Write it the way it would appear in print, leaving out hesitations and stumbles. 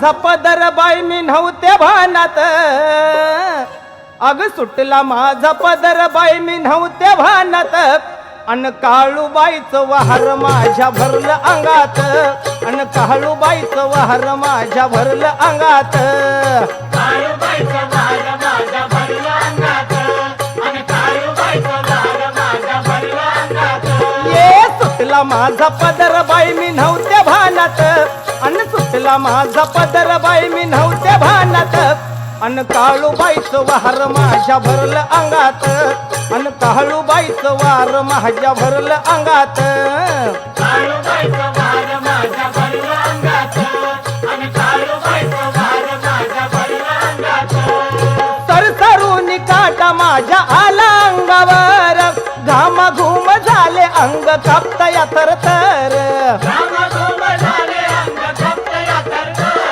झपदर बाई मी नव्हते भानात, अग सुटला माझा पदर बाई मी नव्हते भानात, अन काळूबाईचं वहार माझ्या भरलं अंगात, अन काळूबाईचं वहार माझ्या भरलं अंगात, काळूबाईचं वहार माझ्या भरलं अंगात, अन काळूबाईचं वहार माझ्या भरलं अंगात. ये सुटला माझा पदर बाई मी नव्हते भानात, अन सुटला माझा पदर बाई मी नव्हते भानात, अन काळूबाईचं वहार माझ्या भरलं अंगात, अन काळूबाईचं वार माझ्या भरलं अंगात, काळूबाईचं वहार माझ्या भरलं अंगात, अन काळूबाईचं वहार माझ्या भरलं अंगात. सरसरून काटा माझ्या आला अंगावर, घामाघूम झाले अंग कापता या थरथर